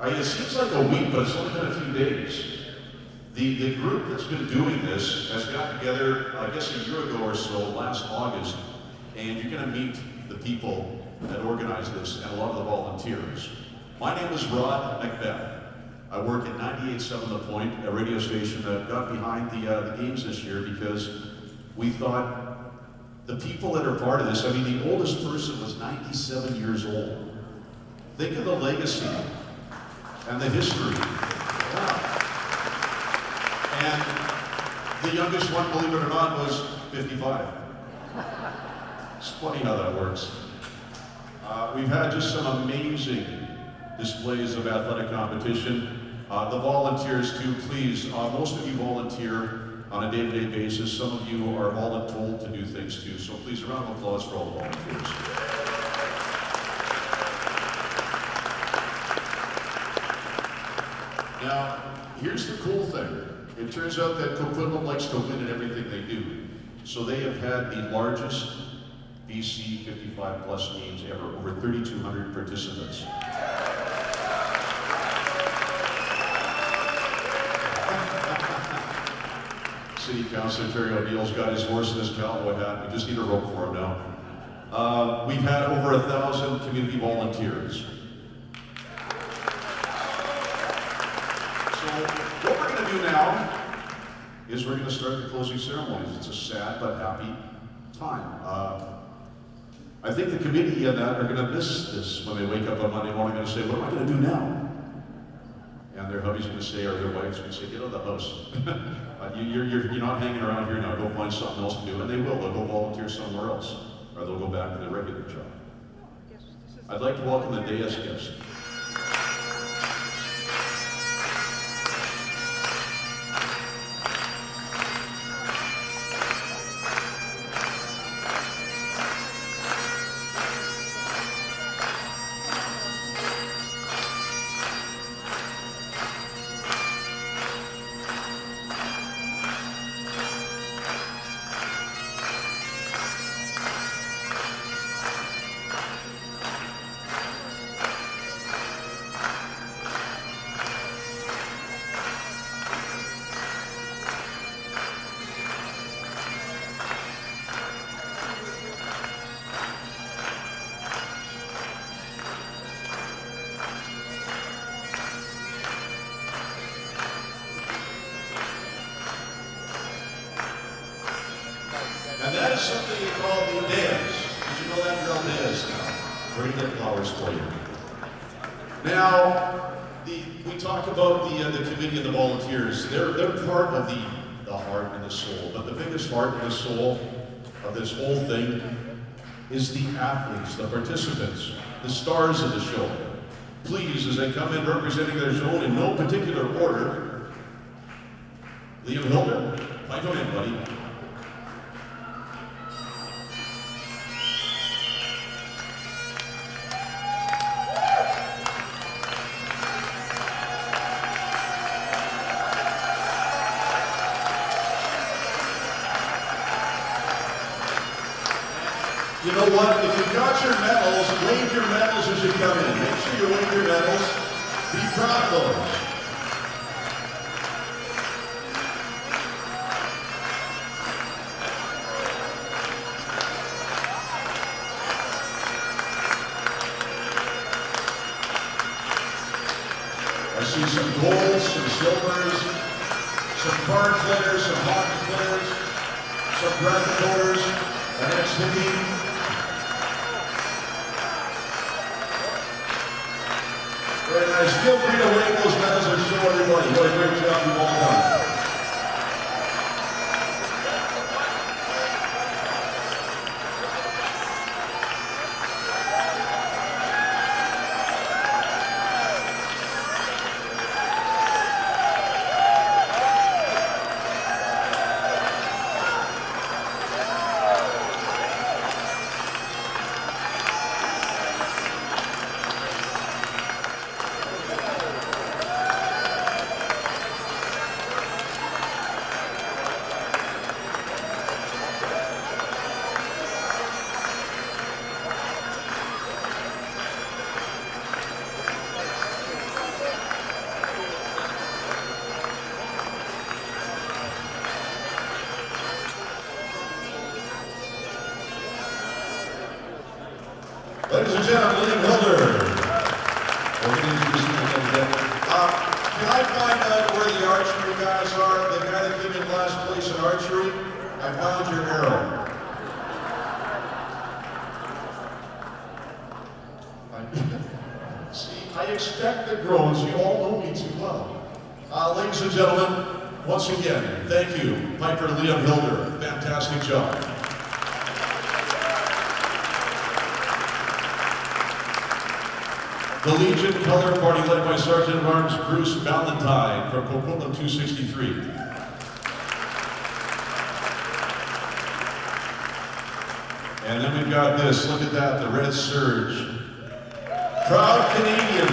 It seems like a week, but it's only been a few days. The group that's been doing this has got together, I guess, a year ago or so, last August, and you're going to meet the people that organized this and a lot of the volunteers. My name is Rod Macbeth. I work at 98.7 The Point, a radio station that got behind the games this year because we thought the people that are part of this, I mean, the oldest person was 97 years old. Think of the legacy and the history. Yeah. And the youngest one, believe it or not, was 55. It's funny how that works. We've had just some amazing displays of athletic competition. The volunteers too, please, most of you volunteer on a day-to-day basis. Some of you are voluntold to do things too, so please, a round of applause for all the volunteers. Now, here's the cool thing. It turns out that Coquitlam likes to win in everything they do. So they have had the largest BC 55 plus games ever, over 3,200 participants. City Councilor Terry O'Neill's got his horse in his cowboy hat. We just need a rope for him now. We've had over 1,000 community volunteers. What we're going to do now is we're going to start the closing ceremonies. It's a sad but happy time. I think the committee and that are going to miss this when they wake up on Monday morning and say, what am I going to do now? And their hubby's going to say, or their wife's going to say, get out of the house. You're not hanging around here now, go find something else to do. And they will, they'll go volunteer somewhere else, or they'll go back to their regular job. I'd like to welcome the dais guest. And that is something you call the dais. Did you know that girl dais now? We're going to get flowers for you. Now, we talk about the committee and the volunteers. They're part of the heart and the soul. But the biggest heart and the soul of this whole thing is the athletes, the participants, the stars of the show. Please, as they come in representing their zone in no particular order, Liam Hilder, pipe him in, buddy. You know what? If you've got your medals, wave your medals as you come in. Make sure you wave your medals. Be proud of those. I see some golds, some silvers, some card players, some hockey players, some bracketors, an ex-Hickey. Very nice. Feel free to wave those medals and show everybody. What a great job you've all done. Ladies and gentlemen, William Hilder. We're going to introduce him again today. Can I find out where the archery guys are? The guy that came in last place in archery? I found your arrow. See, I expect the drones. You all know me too well. Ladies and gentlemen, once again, thank you, Piper Liam Hilder. Fantastic job. The Legion Color Party led by Sergeant of Arms Bruce Valentine from Coquitlam 263. And then we've got this, look at that, the Red Surge. Proud Canadian.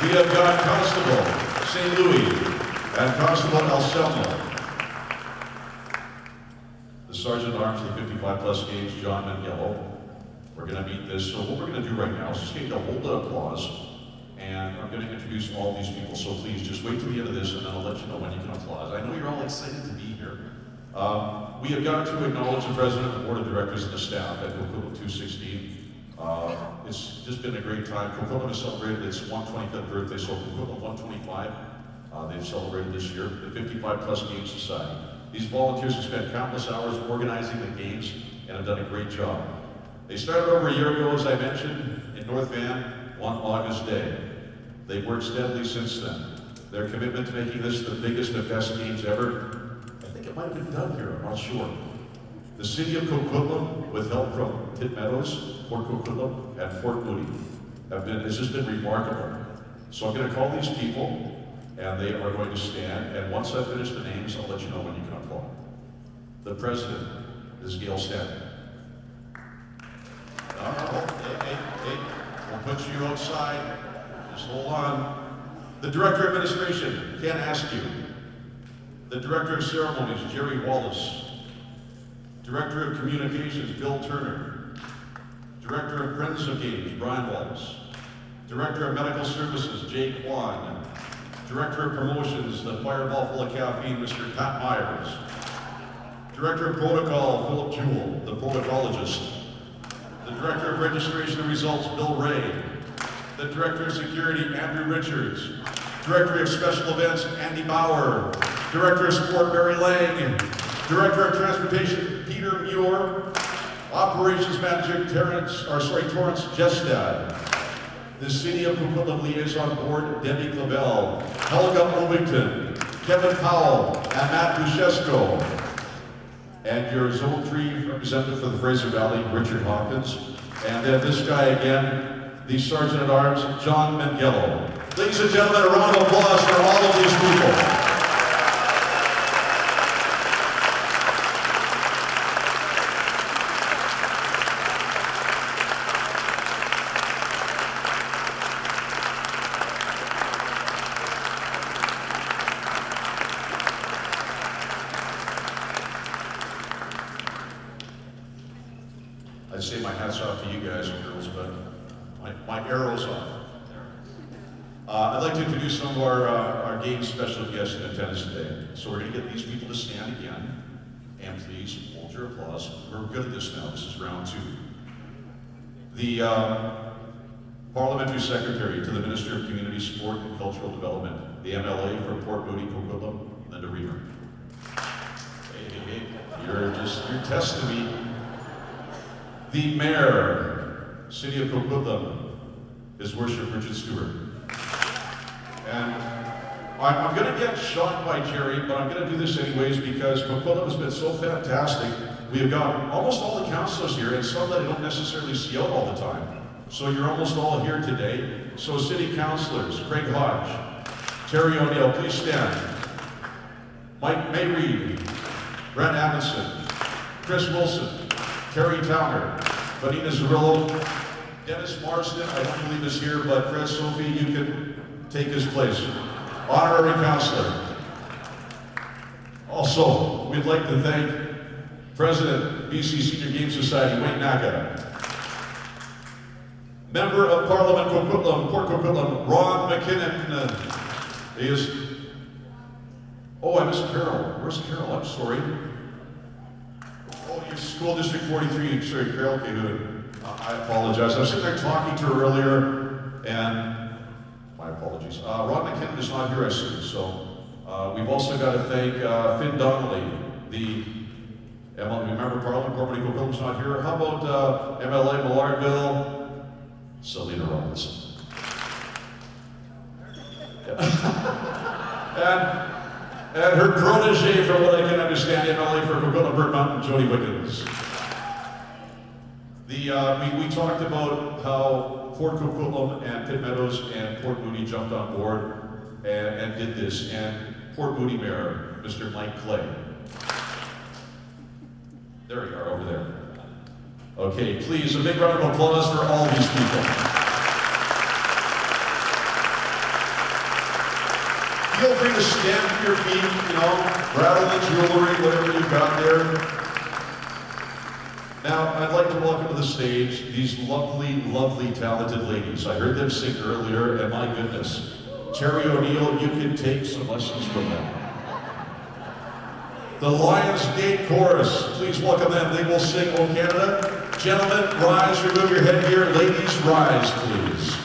We have got Constable St. Louis and Constable El Selmo. The Sergeant of Arms of the 55 plus gauge, John Mangello. We're going to meet this. So what we're going to do right now is just get a hold of applause, and I'm going to introduce all these people. So please just wait till the end of this, and then I'll let you know when you can applause. I know you're all excited to be here. We have got to acknowledge the President, the Board of Directors, and the staff at Coquitlam 216. It's just been a great time. Coquitlam has celebrated its 125th birthday, so Coquitlam 125, they've celebrated this year, the 55 plus Games Society. These volunteers have spent countless hours organizing the games and have done a great job. They started over a year ago, as I mentioned, in North Van, one August day. They've worked steadily since then. Their commitment to making this the biggest and best games ever, I think it might have been done here, I'm not sure. The city of Coquitlam, with help from Pitt Meadows, Port Coquitlam, and Fort Moody, it's just been remarkable. So I'm going to call these people, and they are going to stand, and once I finish the names, I'll let you know when you can applaud. The President is Gail Stanton. Hey, we'll put you outside. Just hold on. The Director of Administration, Ken Askew. The Director of Ceremonies, Jerry Wallace. Director of Communications, Bill Turner. Director of Friends of Games, Brian Wallace. Director of Medical Services, Jay Kwan. Director of Promotions, the Fireball Full of Caffeine, Mr. Pat Myers. Director of Protocol, Philip Jewell, the protocologist. The Director of Registration and Results, Bill Ray. The Director of Security, Andrew Richards. Director of Special Events, Andy Bauer. Director of Sport, Barry Lang. Director of Transportation, Peter Muir. Operations Manager, Torrance Jestad. The City of Coquitlam Liaison Board, Debbie Clavel. Helga Ovington. Kevin Powell, and Matt Bushesco. And your Zone 3 representative for the Fraser Valley, Richard Hawkins. And then this guy again, the Sergeant at Arms, John Mangello. Ladies and gentlemen, a round of applause for all of these people. I'd say my hat's off to you guys and girls, but my arrow's off. I'd like to introduce some of our game special guests in attendance today. So we're going to get these people to stand again, and please hold your applause. We're good at this now. This is round 2. The Parliamentary Secretary to the Minister of Community, Sport and Cultural Development, the MLA for Port Moody, Coquitlam, Linda Reamer. Hey, you're testing me. The Mayor, City of Coquitlam, His Worship Richard Stewart. And I'm going to get shot by Jerry, but I'm going to do this anyways because Coquitlam has been so fantastic. We have got almost all the councilors here, and some that I don't necessarily see out all the time. So you're almost all here today. So city councilors, Craig Hodge, Terry O'Neill, please stand. Mike Mayreed, Brent Amundsen, Chris Wilson, Terry Towner, Vanina Zarillo, Dennis Marston, I don't believe is here, but Fred Sophie, you can take his place. Honorary Counselor. Also, we'd like to thank President, BC Senior Game Society, Wayne Naka. Member of Parliament, Coquitlam, Port Coquitlam, Ron McKinnon. He is, I missed Carol. Where's Carol? I'm sorry. Oh, you're School District 43, sorry, Carol Cahoon. I apologize. I was sitting there talking to her earlier, and my apologies. Ron McKinnon is not here, I see. So we've also got to thank Finn Donnelly, the Member of Parliament, Corporate Coquitlam's not here. How about MLA Millardville, Selena Robinson? and her protege, from what I can understand, MLA for Coquitlam Bird Mountain, Jody Wiggins. We talked about how Port Coquitlam and Pitt Meadows and Port Moody jumped on board and did this, and Port Moody Mayor, Mr. Mike Clay. There we are, over there. Okay, please, a big round of applause for all these people. Feel free to stand to your feet, rattle the jewelry, whatever you've got there. Now, I'd like to welcome to the stage these lovely, lovely, talented ladies. I heard them sing earlier, and my goodness, Terry O'Neill, you can take some lessons from them. The Lions Gate Chorus, please welcome them. They will sing O Canada. Gentlemen, rise, remove your headgear. Ladies, rise, please. Rise.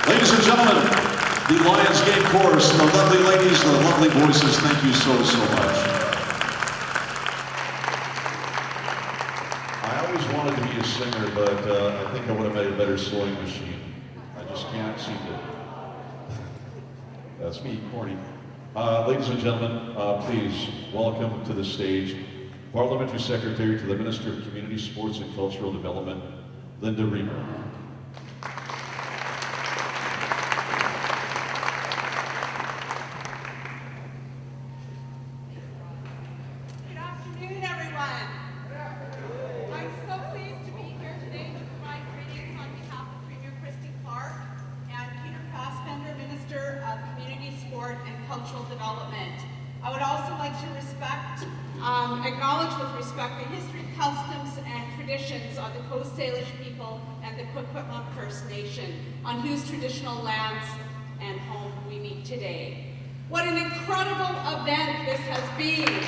Ladies and gentlemen, the Lions Game Chorus, the lovely ladies, the lovely voices, thank you so much. I always wanted to be a singer, but I think I would have made a better sewing machine. I just can't seem to. That's me, corny. Ladies and gentlemen, please welcome to the stage Parliamentary Secretary to the Minister of Community, Sports and Cultural Development, Linda Reamer. Development. I would also like to acknowledge with respect the history, customs, and traditions of the Coast Salish people and the Coquitlam First Nation, on whose traditional lands and home we meet today. What an incredible event this has been.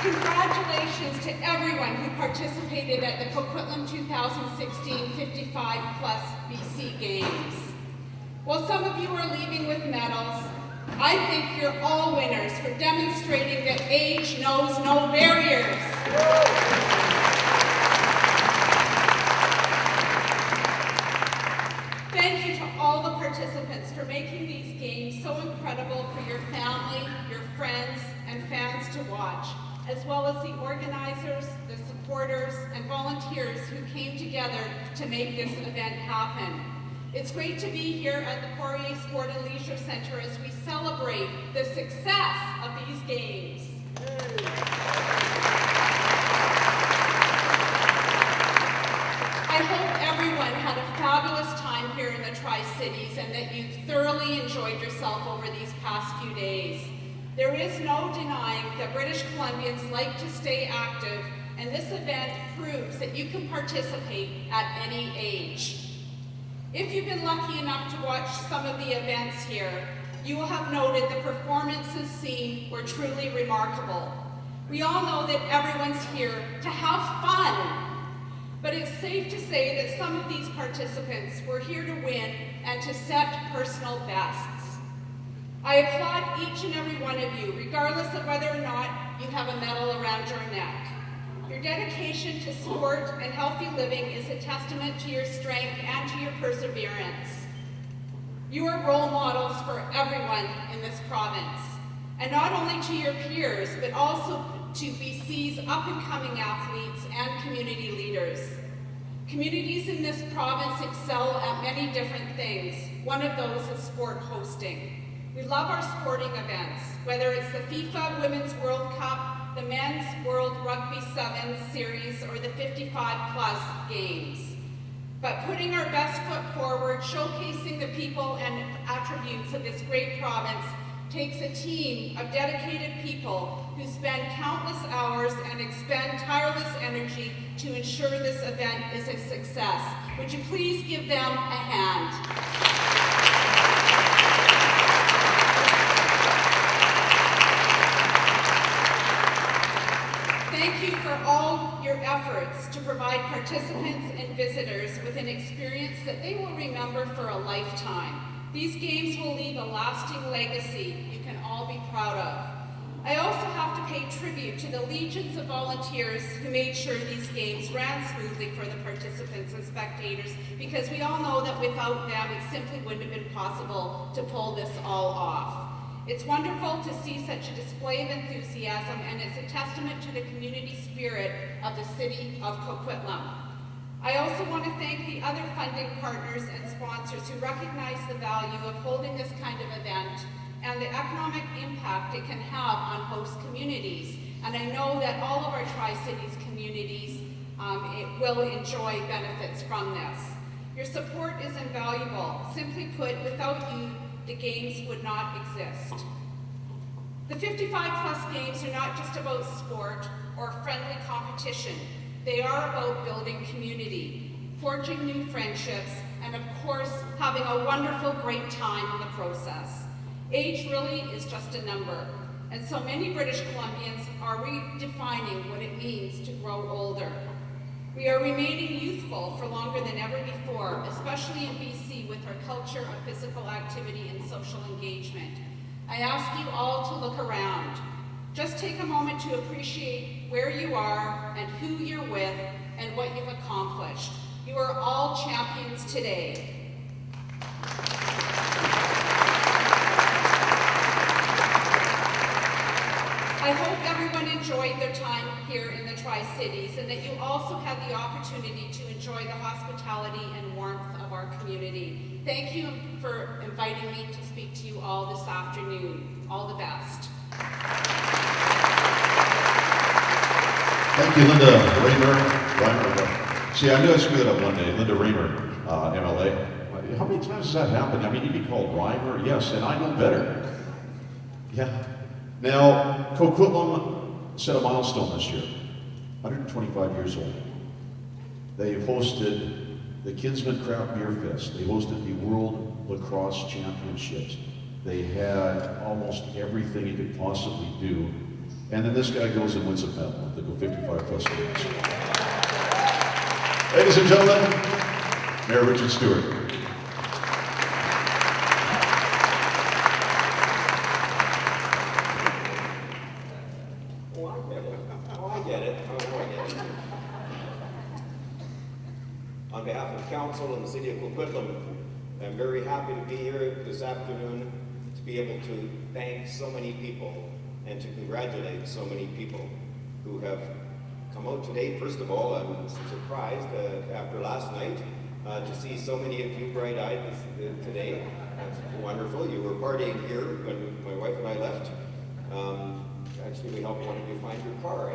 Congratulations to everyone who participated at the Coquitlam 2016 55 Plus BC Games. While some of you are leaving with medals, I think you're all winners for demonstrating that age knows no barriers. Thank you to all the participants for making these games so incredible for your family, your friends, and fans to watch, as well as the organizers, the supporters, and volunteers who came together to make this event happen. It's great to be here at the Poirier Sport and Leisure Center as we celebrate the success of these games. I hope everyone had a fabulous time here in the Tri-Cities and that you thoroughly enjoyed yourself over these past few days. There is no denying that British Columbians like to stay active, and this event proves that you can participate at any age. If you've been lucky enough to watch some of the events here, you will have noted the performances seen were truly remarkable. We all know that everyone's here to have fun, but it's safe to say that some of these participants were here to win and to set personal bests. I applaud each and every one of you, regardless of whether or not you have a medal around your neck. Your dedication to sport and healthy living is a testament to your strength and to your perseverance. You are role models for everyone in this province, and not only to your peers, but also to BC's up-and-coming athletes and community leaders. Communities in this province excel at many different things. One of those is sport hosting. We love our sporting events, whether it's the FIFA Women's World Cup, the Men's World Rugby Sevens Series, or the 55 Plus Games. But putting our best foot forward, showcasing the people and attributes of this great province, takes a team of dedicated people who spend countless hours and expend tireless energy to ensure this event is a success. Would you please give them a hand? Thank you for all your efforts to provide participants and visitors with an experience that they will remember for a lifetime. These games will leave a lasting legacy you can all be proud of. I also have to pay tribute to the legions of volunteers who made sure these games ran smoothly for the participants and spectators, because we all know that without them it simply wouldn't have been possible to pull this all off. It's wonderful to see such a display of enthusiasm, and it's a testament to the community spirit of the city of Coquitlam. I also want to thank the other funding partners and sponsors who recognize the value of holding this kind of event and the economic impact it can have on host communities. And I know that all of our Tri-Cities communities will enjoy benefits from this. Your support is invaluable. Simply put, without you, the games would not exist. The 55 Plus Games are not just about sport or friendly competition. They are about building community, forging new friendships, and of course, having a wonderful, great time in the process. Age really is just a number. and so many British Columbians are redefining what it means to grow older. We are remaining youthful for longer than ever before, especially in BC with our culture of physical activity and social engagement. I ask you all to look around. Just take a moment to appreciate where you are and who you're with and what you've accomplished. You are all champions today. I hope everyone enjoyed their time here in the Tri-Cities and that you also had the opportunity to enjoy the hospitality and warmth of our community. Thank you for inviting me to speak to you all this afternoon. All the best. Thank you, Linda Raymer. See, I knew I'd screw that up one day. Linda Raymer, MLA. How many times has that happened? I mean, you'd be called Rhymer, yes, and I know better. Yeah. Now, Coquitlam set a milestone this year, 125 years old. They hosted the Kinsman Craft Beer Fest. They hosted the World Lacrosse Championships. They had almost everything you could possibly do. And then this guy goes and wins a medal to go 55 plus games. Ladies and gentlemen, Mayor Richard Stewart. On behalf of Council and the City of Coquitlam, I'm very happy to be here this afternoon to be able to thank so many people and to congratulate so many people who have come out today. First of all, I'm surprised after last night to see so many of you bright-eyed today. That's wonderful. You were partying here when my wife and I left. Actually, we helped one of you find your car.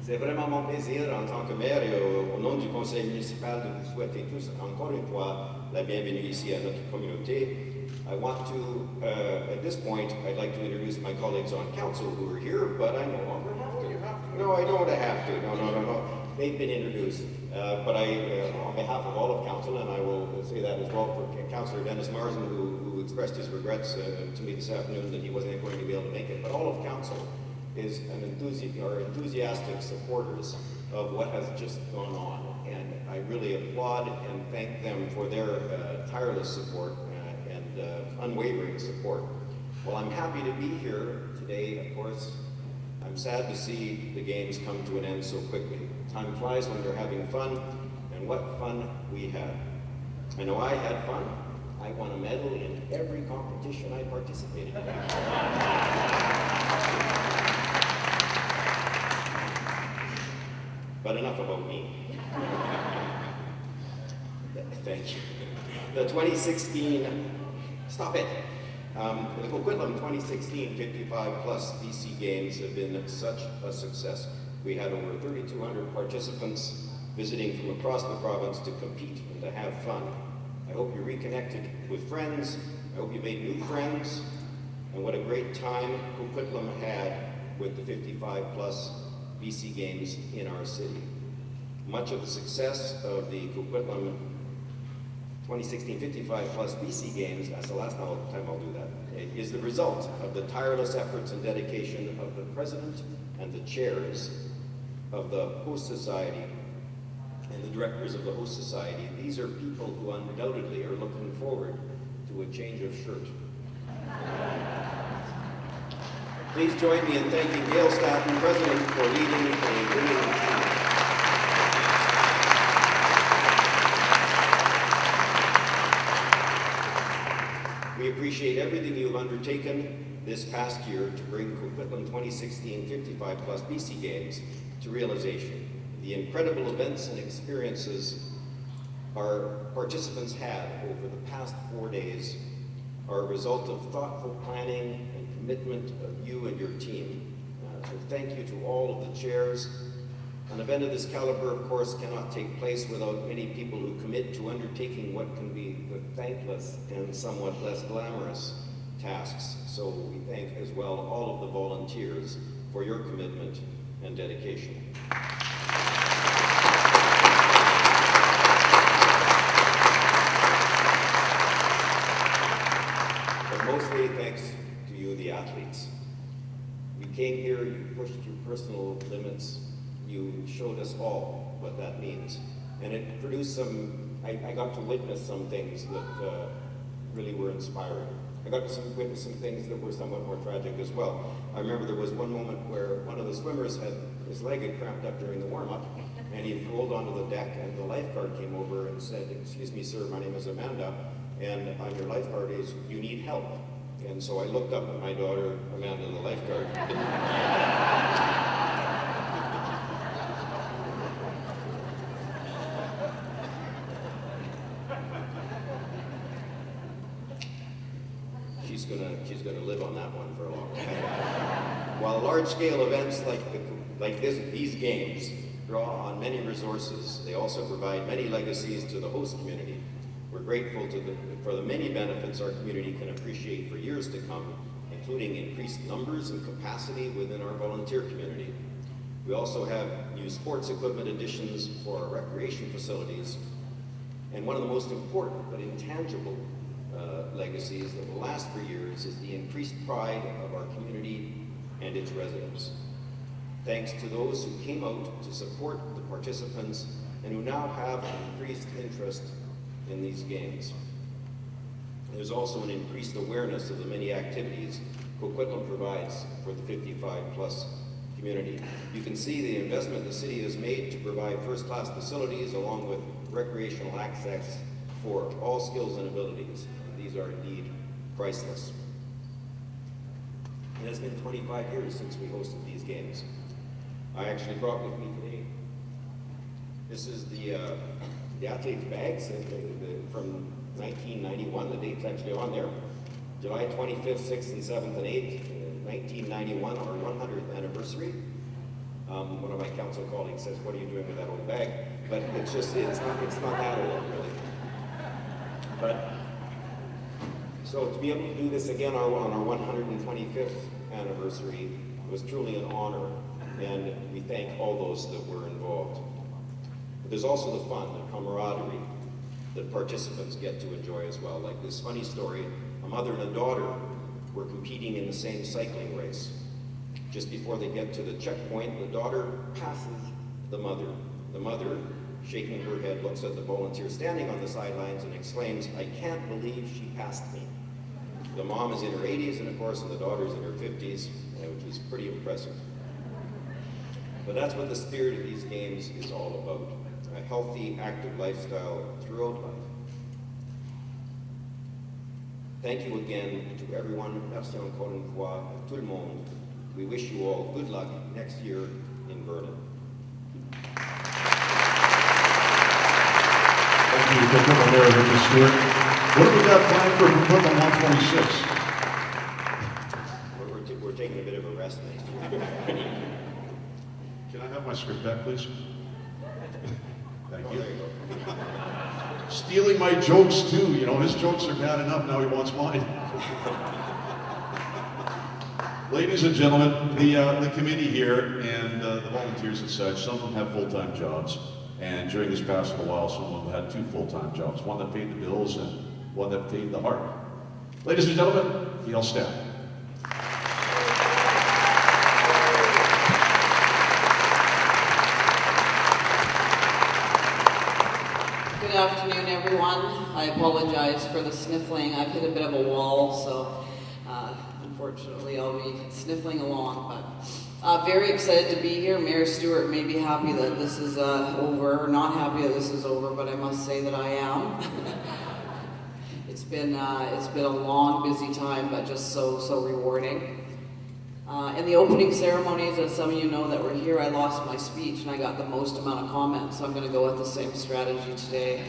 C'est vraiment mon plaisir en tant que maire et au nom du conseil municipal de vous souhaiter tous encore une fois la bienvenue ici à notre communauté. I want to, at this point, I'd like to introduce my colleagues on council who are here, but I no longer have to. No, I don't have to. No. They've been introduced. But I, on behalf of all of council, and I will say that as well for Councillor Dennis Marsden, who expressed his regrets to me this afternoon that he wasn't going to be able to make it, but all of council is enthusiastic supporters of what has just gone on. And I really applaud and thank them for their tireless support and unwavering support. Well, I'm happy to be here today, of course. I'm sad to see the games come to an end so quickly. Time flies when you're having fun, and what fun we had. I know I had fun. I won a medal in every competition I participated in. But enough about me. Thank you. The 2016, stop it. The Coquitlam 2016 55 plus BC Games have been such a success. We had over 3,200 participants visiting from across the province to compete and to have fun. I hope you reconnected with friends. I hope you made new friends. And what a great time Coquitlam had with the 55 plus BC Games in our city. Much of the success of the Coquitlam 2016 55 plus BC Games, that's the last time I'll do that, is the result of the tireless efforts and dedication of the president and the chairs of the host society and the directors of the host society. These are people who undoubtedly are looking forward to a change of shirt. Please join me in thanking Gail Staton, President, for leading a winning team. We appreciate everything you've undertaken this past year to bring Coquitlam 2016 55 plus BC Games to realization. The incredible events and experiences our participants had over the past 4 days are a result of thoughtful planning and commitment of you and your team. So thank you to all of the chairs. An event of this caliber, of course, cannot take place without many people who commit to undertaking what can be the thankless and somewhat less glamorous tasks. So we thank as well all of the volunteers for your commitment and dedication. But mostly athletes. You came here, you pushed your personal limits, you showed us all what that means. And it produced I got to witness some things that really were inspiring. I got to witness some things that were somewhat more tragic as well. I remember there was one moment where one of the swimmers his leg had cramped up during the warm-up, and he rolled onto the deck, and the lifeguard came over and said, "Excuse me, sir, my name is Amanda, and on your lifeguard is, you need help." And so I looked up at my daughter, Amanda, the lifeguard. She's gonna live on that one for a long time. While large-scale events like these games draw on many resources, they also provide many legacies to the host community. We're grateful for the many benefits our community can appreciate for years to come, including increased numbers and capacity within our volunteer community. We also have new sports equipment additions for our recreation facilities, and one of the most important but intangible legacies that will last for years is the increased pride of our community and its residents. Thanks to those who came out to support the participants and who now have an increased interest in these games. There's also an increased awareness of the many activities Coquitlam provides for the 55-plus community. You can see the investment the city has made to provide first-class facilities along with recreational access for all skills and abilities. These are indeed priceless. It has been 25 years since we hosted these games. I actually brought with me today, this is the athletes' bags from 1991. The date's actually on there. July 25th, 6th, and 7th, and 8th, 1991, our 100th anniversary. One of my council colleagues says, "What are you doing with that old bag?" But it's not that old, really. But so to be able to do this again on our 125th anniversary was truly an honor, and we thank all those that were involved. But there's also the fun, the camaraderie that participants get to enjoy as well. Like this funny story, a mother and a daughter were competing in the same cycling race. Just before they get to the checkpoint, the daughter passes the mother. The mother, shaking her head, looks at the volunteer standing on the sidelines and exclaims, "I can't believe she passed me." The mom is in her 80s, and of course, the daughter's in her 50s, which is pretty impressive. But that's what the spirit of these games is all about, a healthy, active lifestyle throughout life. Thank you again to everyone. Merci encore une fois, tout le monde. We wish you all good luck next year in Vernon. Thank you, Coquitlam Mayor Richard Stewart. What have we got planned for Coquitlam 126? We're taking a bit of a rest next year. Can I have my script back, please? Thank you. There you go. Stealing my jokes too, you know, his jokes are bad enough, now he wants mine. Ladies and gentlemen, the committee here and the volunteers and such, some of them have full-time jobs. And during this past little while, some of them had 2 full-time jobs, one that paid the bills and one that paid the heart. Ladies and gentlemen, the L staff. Good afternoon, everyone. I apologize for the sniffling. I've hit a bit of a wall, so unfortunately I'll be sniffling along. But very excited to be here. Mayor Stewart may be happy that this is over, or not happy that this is over, but I must say that I am. It's been a long, busy time, but just so rewarding. In the opening ceremonies, as some of you know that were here, I lost my speech and I got the most amount of comments, so I'm going to go with the same strategy today.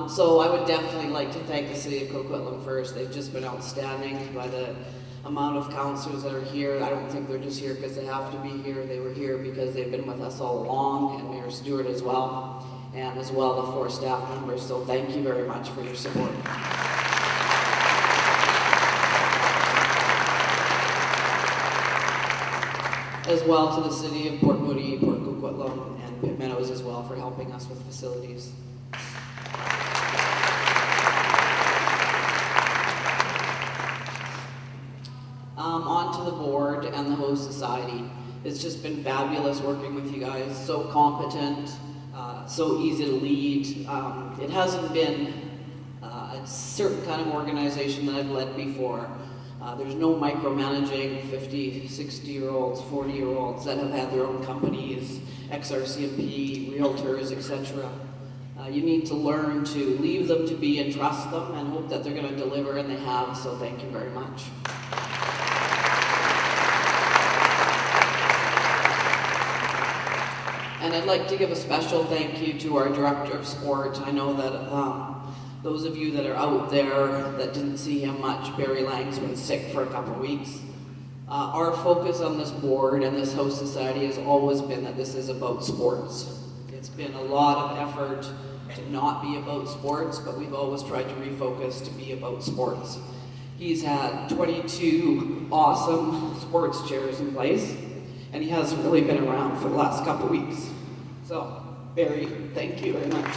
So I would definitely like to thank the City of Coquitlam first. They've just been outstanding by the amount of councillors that are here. I don't think they're just here because they have to be here. They were here because they've been with us all along, and Mayor Stewart as well, and as well the 4 staff members. So thank you very much for your support. As well to the City of Port Moody, Port Coquitlam, and Pitt Meadows as well for helping us with facilities. just been fabulous working with you guys. So competent, so easy to lead. It hasn't been a certain kind of organization that I've led before. There's no micromanaging 50, 60-year-olds, 40-year-olds that have had their own companies, XRCMP, realtors, etc. You need to learn to leave them to be and trust them and hope that they're going to deliver, and they have, so thank you very much. And I'd like to give a special thank you to our Director of Sport. I know that those of you that are out there that didn't see him much, Barry Lang's been sick for a couple of weeks. Our focus on this board and this host society has always been that this is about sports. It's been a lot of effort to not be about sports, but we've always tried to refocus to be about sports. He's had 22 awesome sports chairs in place, and he hasn't really been around for the last couple of weeks. So, Barry, thank you very much.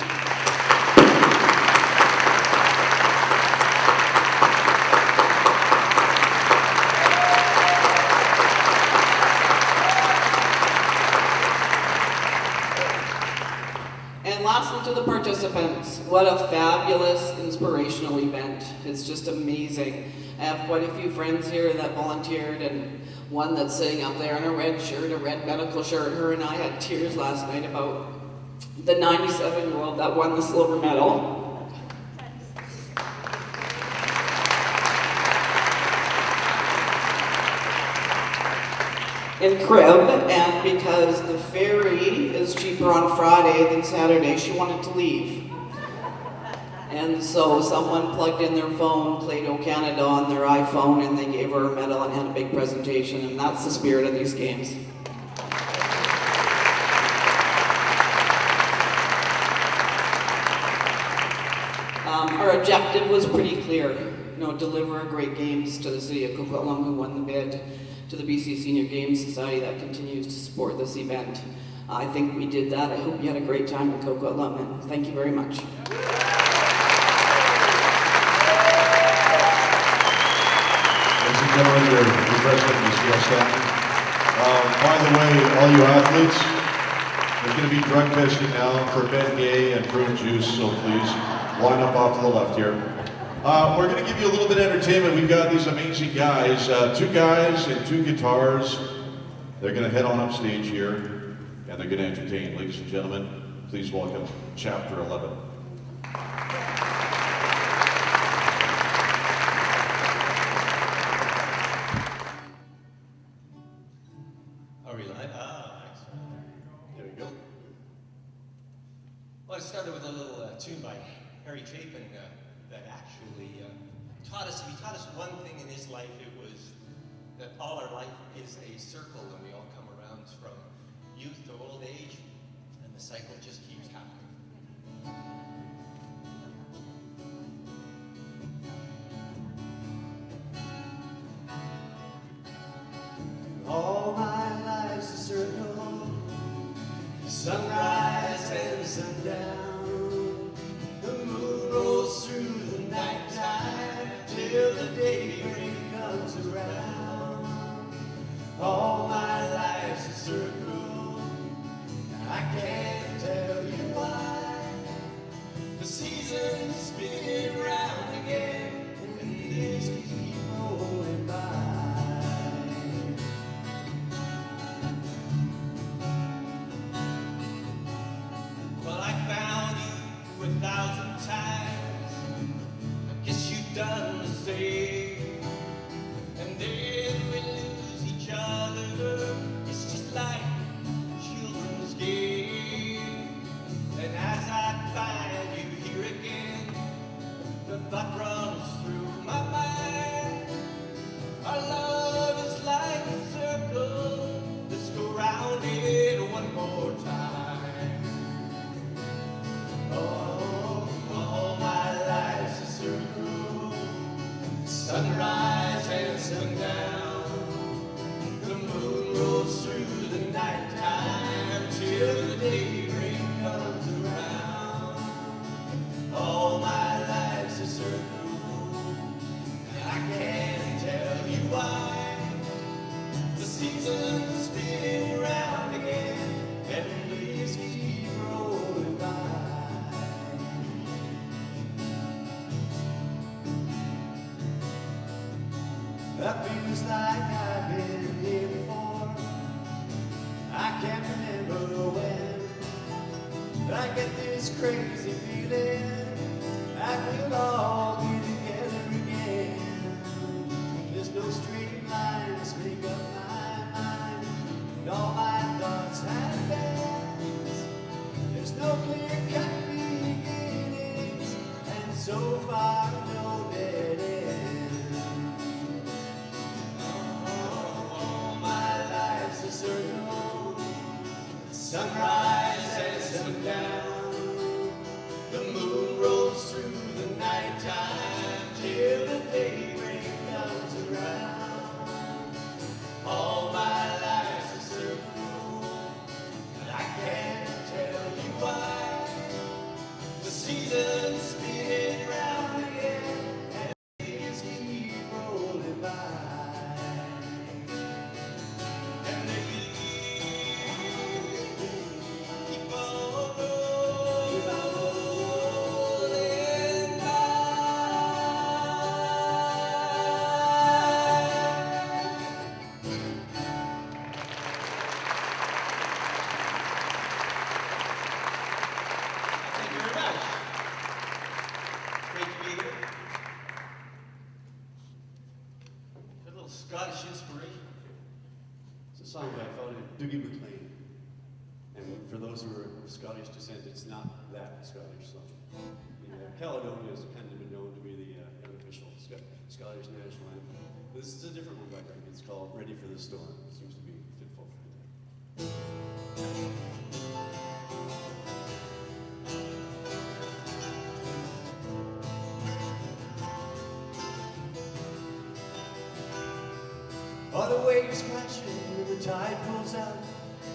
And lastly, to the participants, what a fabulous, inspirational event. It's just amazing. I have quite a few friends here that volunteered, and one that's sitting up there in a red shirt, a red medical shirt. Her and I had tears last night about the 97-year-old that won the silver medal. In crib, and because the ferry is cheaper on Friday than Saturday, she wanted to leave. And so someone plugged in their phone, played O Canada on their iPhone, and they gave her a medal and had a big presentation, and that's the spirit of these games. Our objective was pretty clear. Deliver great games to the city of Coquitlam, who won the bid, to the BC Senior Games Society that continues to support this event. I think we did that. I hope you had a great time in Coquitlam, and thank you very much. Ladies and gentlemen, your president, Ms. Gail. By the way, all you athletes, there's going to be drug testing now for Ben Gay and prune juice, so please line up off to the left here. We're going to give you a little bit of entertainment. We've got these amazing guys, two guys and two guitars. They're going to head on up stage here, and they're going to entertain. Ladies and gentlemen, please welcome Chapter 11. Are we live? Thanks. There you go. Well, I started with a little tune by Harry Chapin that actually taught us one thing in his life. It was that all our life is a circle, and we all come around from youth to old age, and the cycle just keeps happening. All my life's a circle, sunrise and sundown. The moon rolls through the nighttime till the daybreak comes around. All my life's a circle, I can't tell you why. The seasons spin round again, and the days keep rolling by. Well, I found you 1,000 times. I guess you've done the same. And then we lose each other. It's just like children's game. And as I find you here again, the thought runs through my mind. Our love is like a circle. Let's go round it one more time. Oh, all my life's a circle, sunrise and sundown. The moon rolls through the nighttime till the daybreak comes around. All my life's a circle. That feels like I've been here before. I can't remember when, but I get this crazy feeling that we'll all be together again. There's no straight lines make up my mind, and all my thoughts have ends. There's no clear-cut beginnings, and so far no dead end. Oh, my life's a circle, sunrise and sundown. The moon rolls through the nighttime till the daybreak comes around. All my life's a circle, and I can't tell you why. The seasons spin round again, and days keep rolling by. And they keep on rolling by. Thank you very much. Great to be here. Got a little Scottish inspiration. It's a song by a fellow named Dougie MacLean. And for those who are of Scottish descent, it's not that Scottish song. Caledonia has kind of been known to be the unofficial Scottish national anthem. This is a different one by Greg. It's called Ready for the Storm. It seems to be fitful for today. Oh, the waves crashing and the tide pulls out.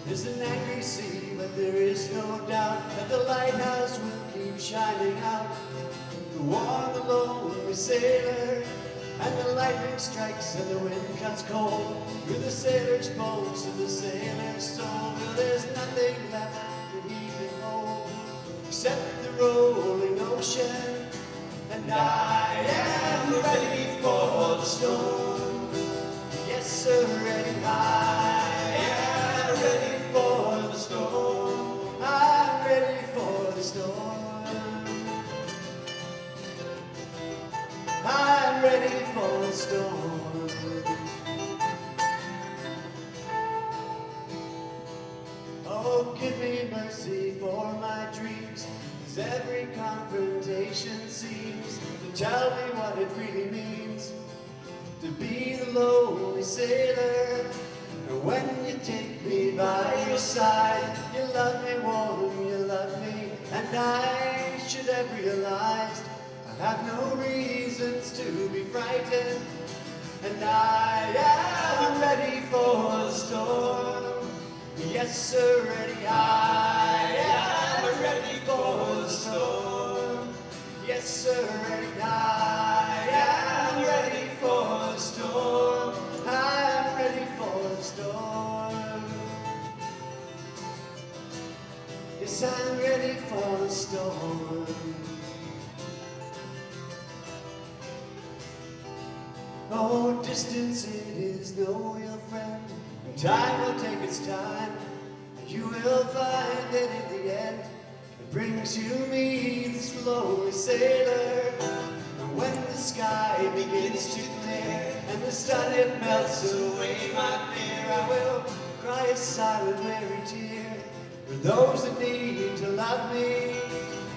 There's an angry sea, but there is no doubt that the lighthouse will keep shining out to warn the lonely sailor. And the lightning strikes and the wind cuts cold through the sailor's bones to the sailor's soul. Well, there's nothing left that he can hold except the rolling ocean. And I am ready for the storm. Yes, sir, ready. I am ready for the storm. I'm ready for the storm. I'm ready for the storm. Oh, give me mercy for my dreams, as every confrontation seems to tell me what it really means to be the lonely sailor. And when you take me by your side, you love me warm, you love me, and I should have realized I have no reasons to be frightened. And I am ready for the storm. Yes, sir, ready. I am ready for the storm. Yes, sir, ready. I am ready for the storm. I'm ready for the storm. Yes, I'm ready for the storm. Oh, distance it is no real friend, and time will take its time. You will find that in the end, it brings you me, this lonely sailor. And when the sky begins to clear, and the sun it melts away my fear, I will cry a silent Mary tear for those that need to love me.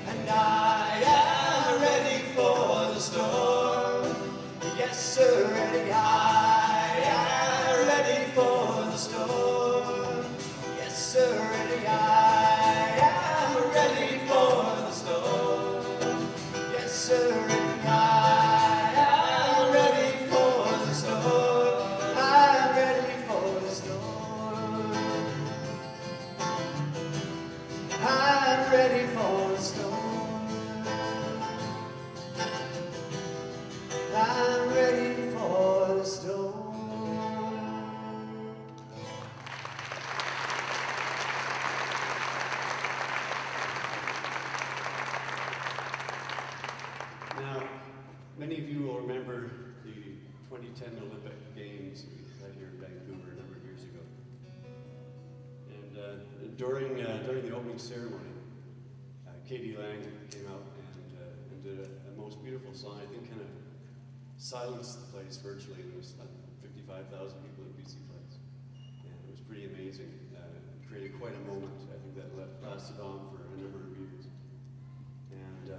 And I am ready for the storm. Yes, sir, ready. I am ready for the storm. Yes, sir, ready. I am ready for the storm. Yes, sir, ready. I am ready for the storm. I'm ready for the storm. I'm ready for the storm. I'm ready for the storm. Now, many of you will remember the 2010 Olympic Games right here in Vancouver a number of years ago. And during the opening ceremony, Katie Lang came out and did a most beautiful song. I think kind of silenced the place virtually. There was like 55,000 people at BC Place, and it was pretty amazing. It created quite a moment. I think that lasted on for a number of years. And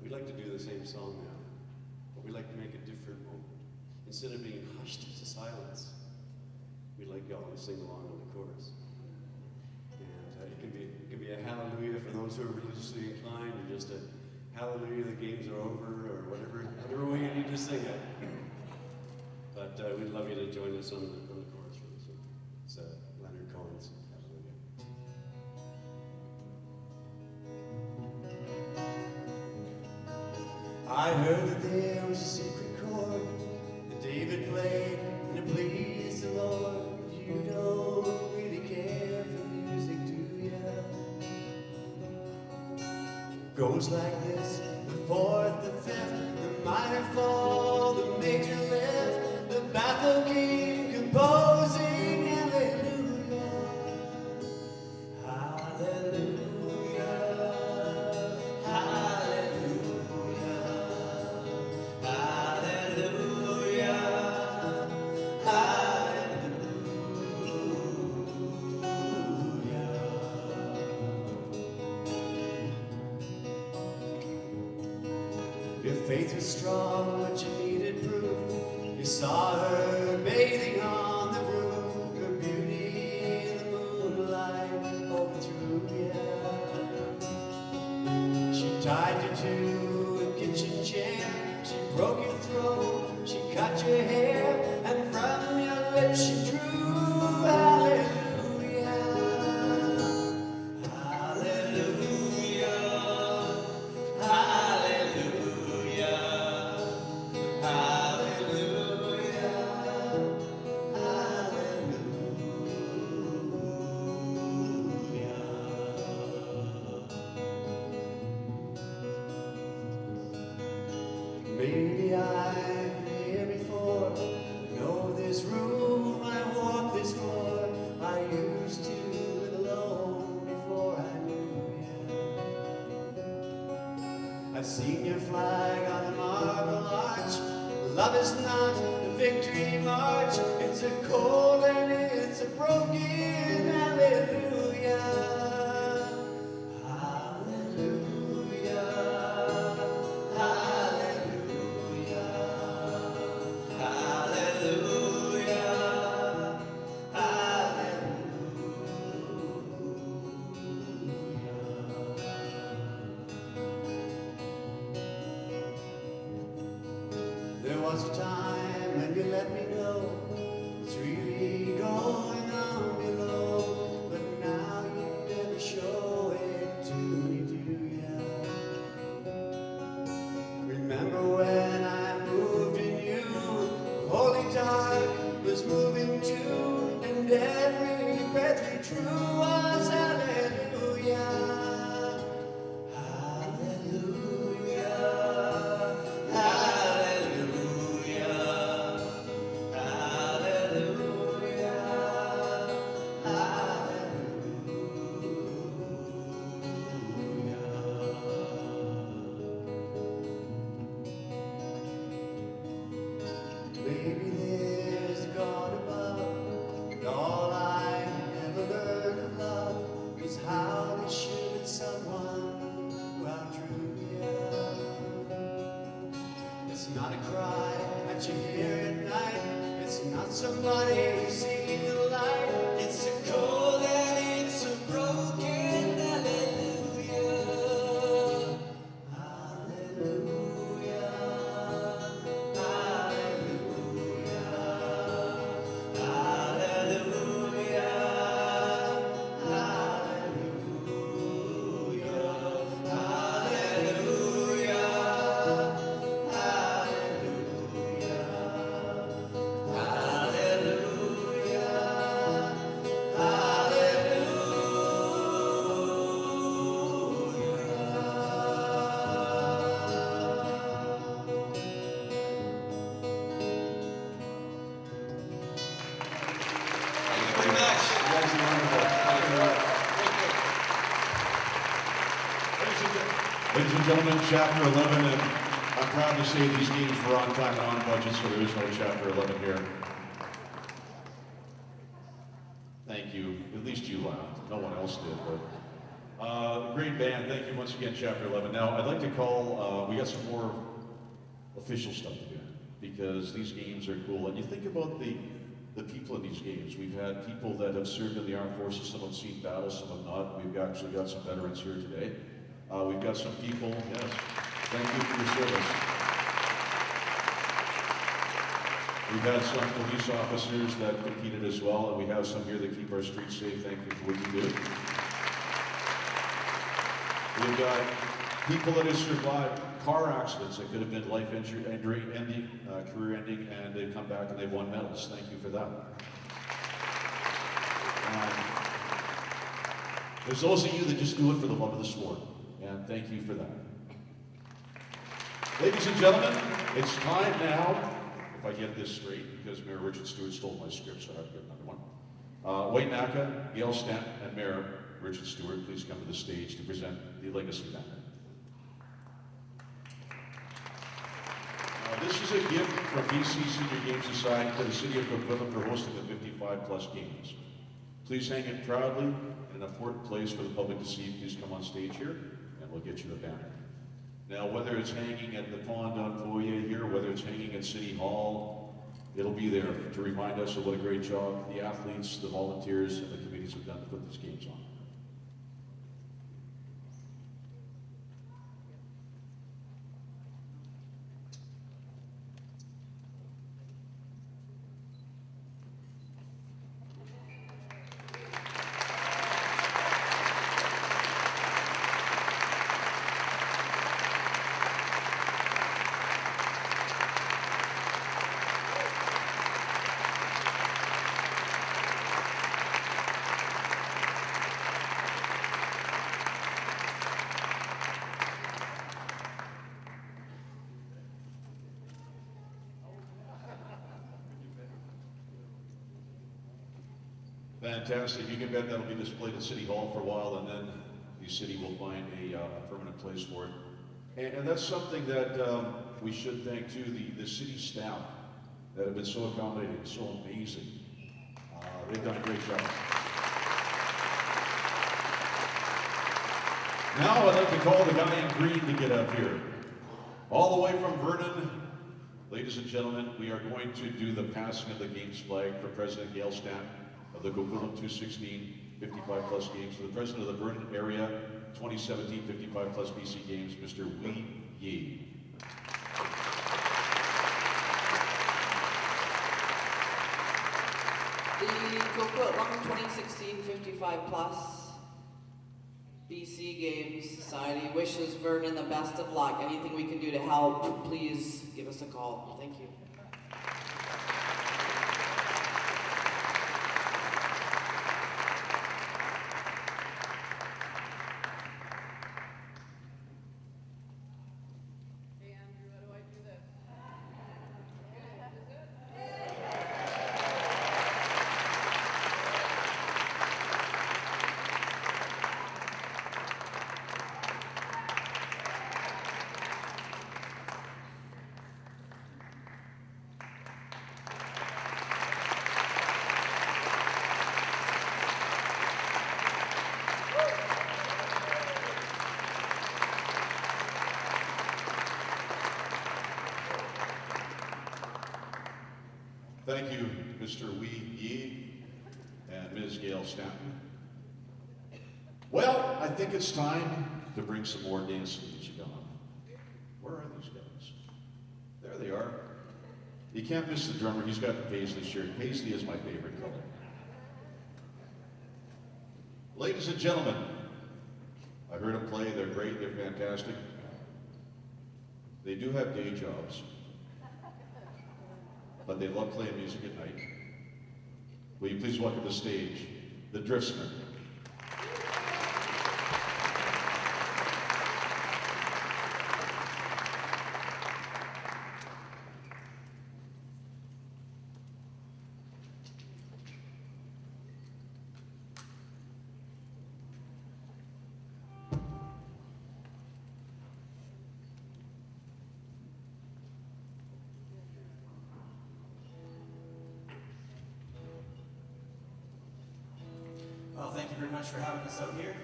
we'd like to do the same song now, but we'd like to make a different moment. Instead of being hushed to silence, we'd like y'all to sing along on the chorus. And it can be a hallelujah for those who are religiously inclined, or just a hallelujah, the games are over, or whatever way you need to sing it. But we'd love you to join us on the chorus for this one. It's Leonard Cohen's Hallelujah. I heard that there was a secret chord that David played, and it pleased the Lord. You don't really care for music, do ya? Goes like this: the fourth, the fifth, the minor fall, the major lift, the baffled king composing hallelujah, hallelujah, hallelujah, hallelujah, hallelujah. Your faith was strong, but you needed proof. You saw her bathing on the roof, her beauty in the moonlight overthrew you. She tied you to a kitchen chair, she broke your throat, she cut your hair, and from your lips she drew hallelujah, hallelujah, hallelujah, hallelujah, hallelujah. Maybe I've been here before. Know this room, I walk this floor. I used to live alone before I knew you. I've seen your flag on the Marble Arch. Love is not a victory march. It's a cold and it's a broken hallelujah, hallelujah, hallelujah, hallelujah, hallelujah. There was a time when you let me know it's really going on below, but now you never show it to me, do ya? Remember when I moved in you, holy dark was moving too, and every breath we drew was hallelujah, hallelujah, hallelujah, hallelujah, hallelujah. Maybe there's a God above, and all I ever learned of love was how to shoot someone who outdrew you. It's not a cry that you hear at night. It's not somebody who's seeing the light. It's a cold and it's a broken hallelujah, hallelujah, hallelujah, hallelujah, hallelujah, hallelujah, hallelujah, hallelujah, hallelujah. Ladies and gentlemen, Chapter 11, and I'm proud to say these games were on time and on budget, so there is no Chapter 11 here. Thank you. At least you laughed. No one else did, but great band. Thank you once again, Chapter 11. Now, I'd like to call, we got some more official stuff to do, because these games are cool. And you think about the people in these games. We've had people that have served in the armed forces, some have seen battle, some have not. We've actually got some veterans here today. We've got some people, yes, thank you for your service. We've had some police officers that competed as well, and we have some here that keep our streets safe. Thank you for what you do. We've got people that have survived car accidents that could have been life-ending, career-ending, and they've come back and they've won medals. Thank you for that. There's those of you that just do it for the love of the sport, and thank you for that. Ladies and gentlemen, it's time now, if I get this straight, because Mayor Richard Stewart stole my script, so I have to get another one. Wayne Naka, Gail Stanton, and Mayor Richard Stewart, please come to the stage to present the Legacy Banner. This is a gift from BC Senior Game Society to the City of Coquitlam for hosting the 55-plus games. Please hang it proudly in an important place for the public to see. Please come on stage here, and we'll get you the banner. Now, whether it's hanging at the pond on foyer here, whether it's hanging at City Hall, it'll be there to remind us of what a great job the athletes, the volunteers, and the committees have done to put these games on. Fantastic. You can bet that'll be displayed at City Hall for a while, and then the city will find a permanent place for it. And that's something that we should thank, too, the city staff that have been so accommodating, so amazing. They've done a great job. Now I'd like to call the guy in green to get up here. All the way from Vernon, ladies and gentlemen, we are going to do the passing of the games flag for President Gail Stanton of the Coquitlam 216 55-plus games, to the President of the Vernon area 2017 55-plus BC games, Mr. Wee Yee. The Coquitlam 2016 55-plus BC Games Society wishes Vernon the best of luck. Anything we can do to help, please give us a call. Thank you. Thank you, Mr. Wee Yee and Ms. Gail Stanton. Well, I think it's time to bring some more dance music on. Where are these guys? There they are. You can't miss the drummer. He's got the paisley shirt. Paisley is my favorite color. Ladies and gentlemen, I heard them play. They're great. They're fantastic. They do have day jobs, but they love playing music at night. Will you please welcome to the stage, the Driftsmen. you very much for having us out here.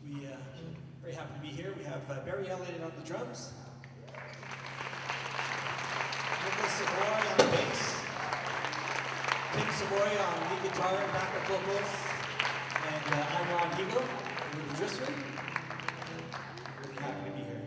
We are very happy to be here. We have Barry Elliott on the drums, Nicholas Savoy on the bass, Tim Savoy on lead guitar and backup vocals, and I'm Ron Eagle with the Drisser. Really happy to be here.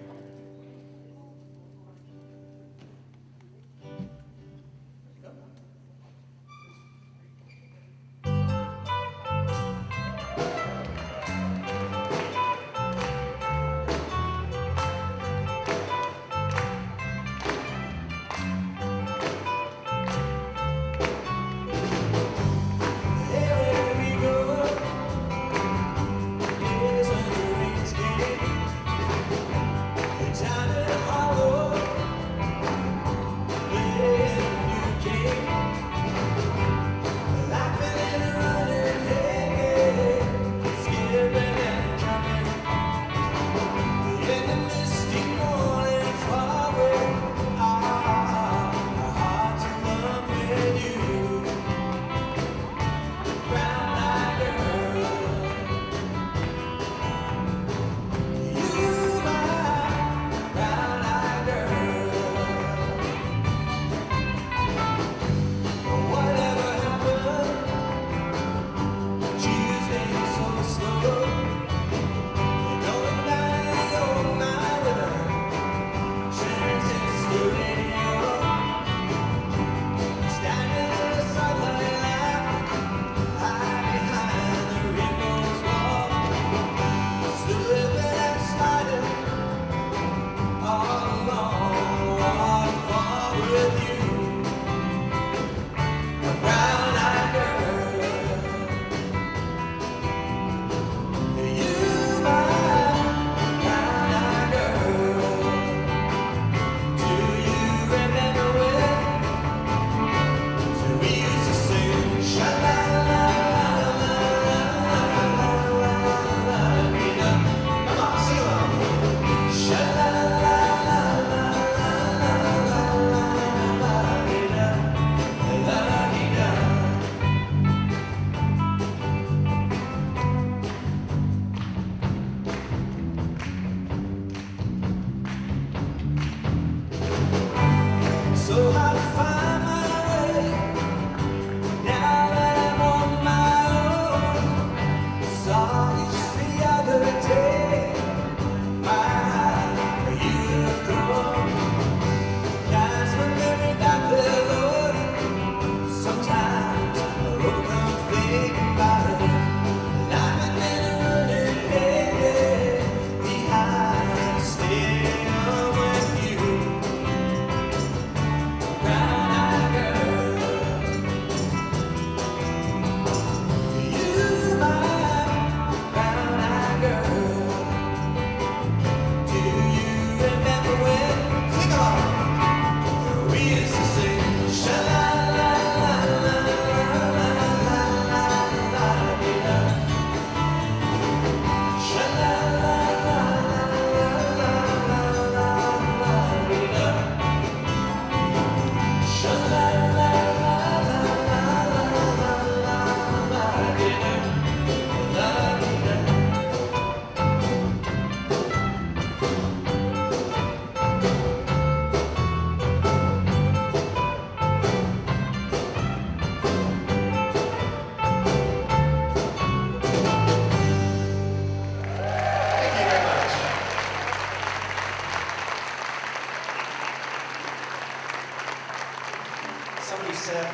Somebody said,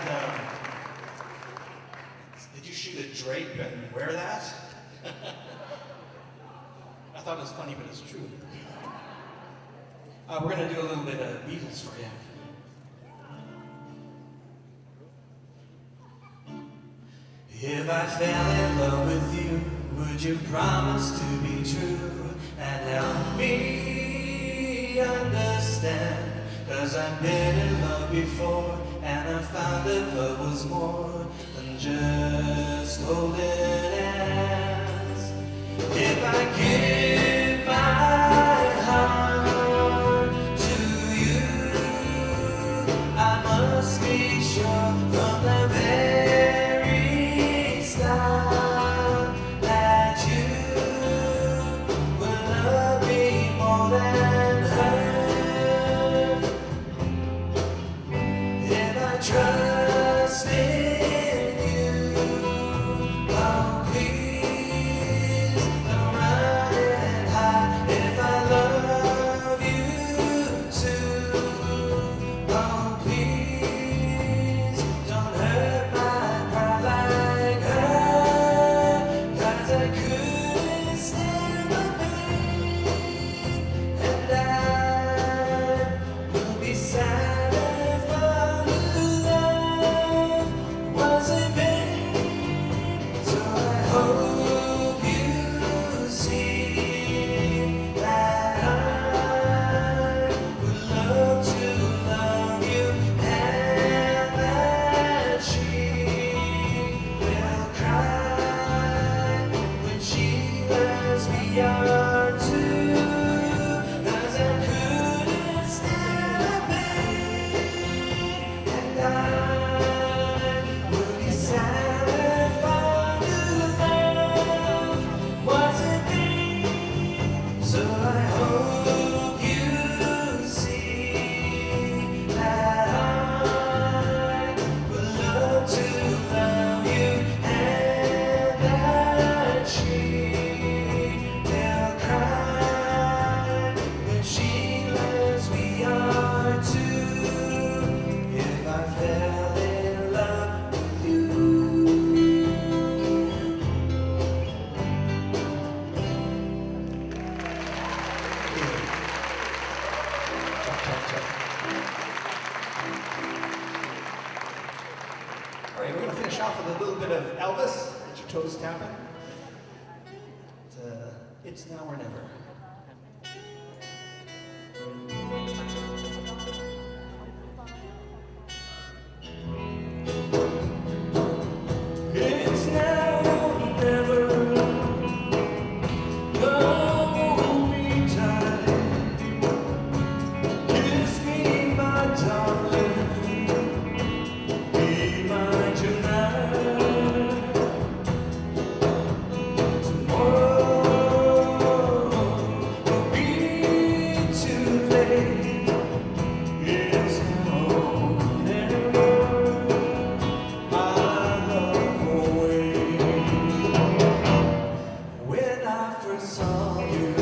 did you shoot a drape and wear that? I thought it was funny, but it's true. We're going to do a little bit of Beatles for you. If I fell in love with you, would you promise to be true and help me understand? 'Cause I've been in love before, and I found that love was more than just holding hands. If I give my heart to you, I must be sure from the very All right, we're going to finish off with a little bit of Elvis. Get your toes tapping. It's now or never. It's now or never. Come hold me tight. Kiss me, my darling. Be mine tonight. Tomorrow will be too late. It's now or never. When I first saw you,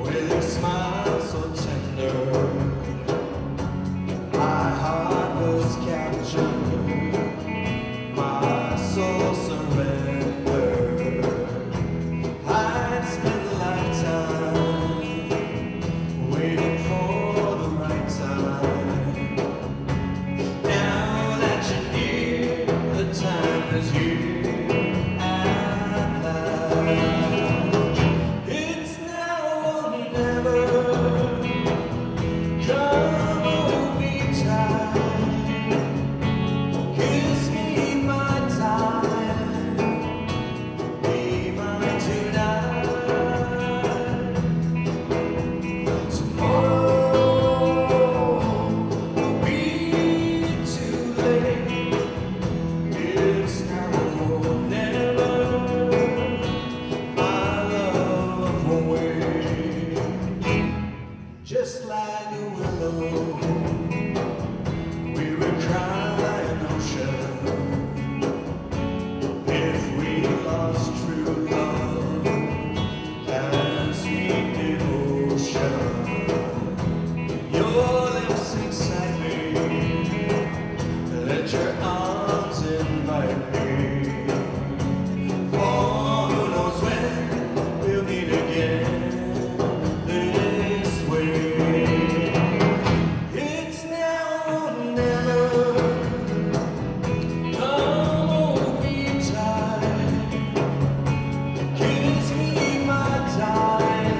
with your smile so tender, my heart was captured, my soul surrendered. I'd spent a lifetime waiting for the right time. Now that you're near, the time is here. It's now or never. Come hold me tight. Kiss me, my darling. Be mine tonight. Tomorrow will be too late. It's now or never. My love away. Just like a willow, we would cry an ocean if we lost true love as we did ocean. Your lips excite me, let your arms invite me. For who knows when we'll meet again this way. It's now or never. Come hold me tight. Kiss me, my darling.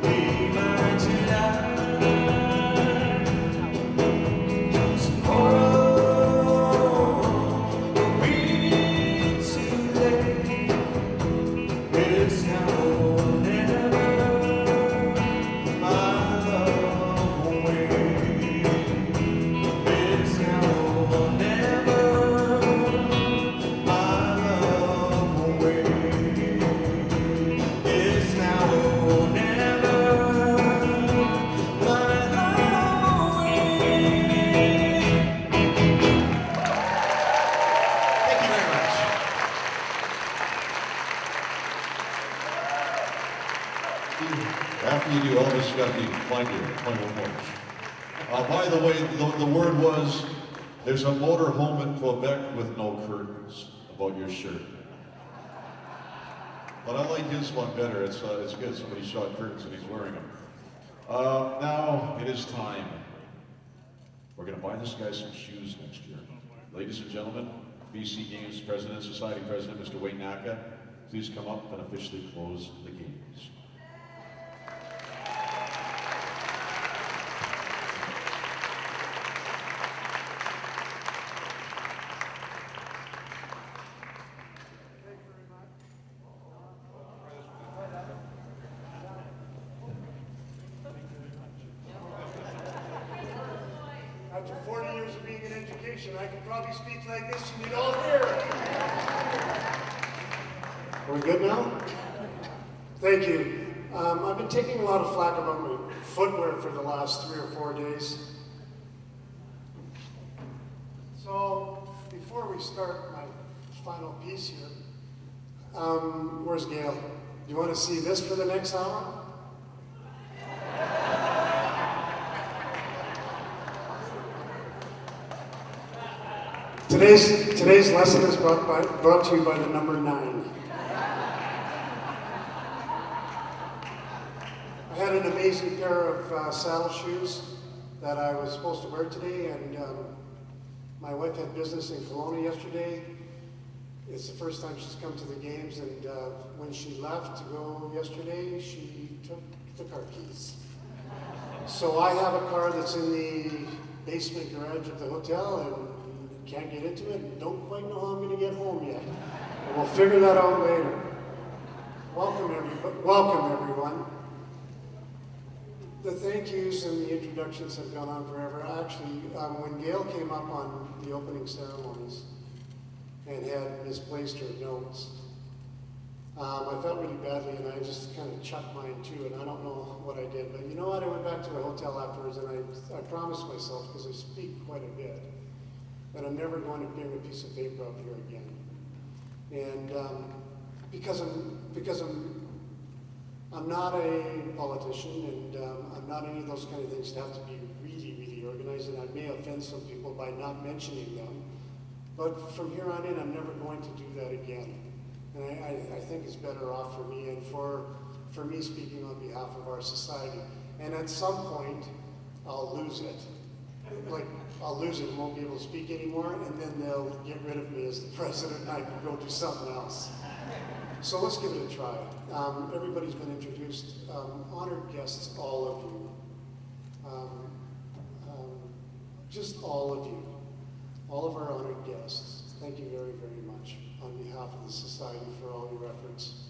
Be mine tonight. Tomorrow will be too late. It's now or never. My love away. It's now or never. My love away. It's now or never. My love away. Thank you very much. After you do Elvis, you got to be find one more. By the way, the word was, there's a motor home in Quebec with no curtains about your shirt. But I like his one better. It's good. Somebody shot curtains and he's wearing them. Now it is time. We're going to buy this guy some shoes next year. Ladies and gentlemen, BC Games President, Society President, Mr. Wayne Naka, please come up and officially close the games. After 40 years of being in education, I can probably speak like this and you'd all hear it. Are we good now? Thank you. I've been taking a lot of flack about my footwear for the last 3 or 4 days. So, before we start my final piece here, where's Gail? Do you want to see this for the next hour? Today's lesson is brought to you by the number 9. I had an an amazing pair of saddle shoes that I was supposed to wear today, and my wife had business in Kelowna yesterday. It's the first time she's come to the games, and when she left to go yesterday, she took the car keys. So I have a car that's in the basement garage of the hotel and can't get into it and don't quite know how I'm going to get home yet. But we'll figure that out later. Welcome everyone. The thank yous and the introductions have gone on forever. Actually, when Gail came up on the opening ceremonies and had misplaced her notes, I felt really badly, and I just kind of chucked mine too, and I don't know what I did. But you know what? I went back to the hotel afterwards, and I promised myself, because I speak quite a bit, that I'm never going to bring a piece of paper up here again. And because I'm not a politician, and I'm not any of those kind of things that have to be really, really organized, and I may offend some people by not mentioning them. But from here on in, I'm never going to do that again. And I think it's better off for me and for me speaking on behalf of our society. And at some point, I'll lose it. Like, I'll lose it and won't be able to speak anymore, and then they'll get rid of me as the president and I can go do something else. So let's give it a try. Everybody's been introduced. Honored guests, all of you. Just all of you. All of our honored guests. Thank you very, very much on behalf of the Society for all your efforts.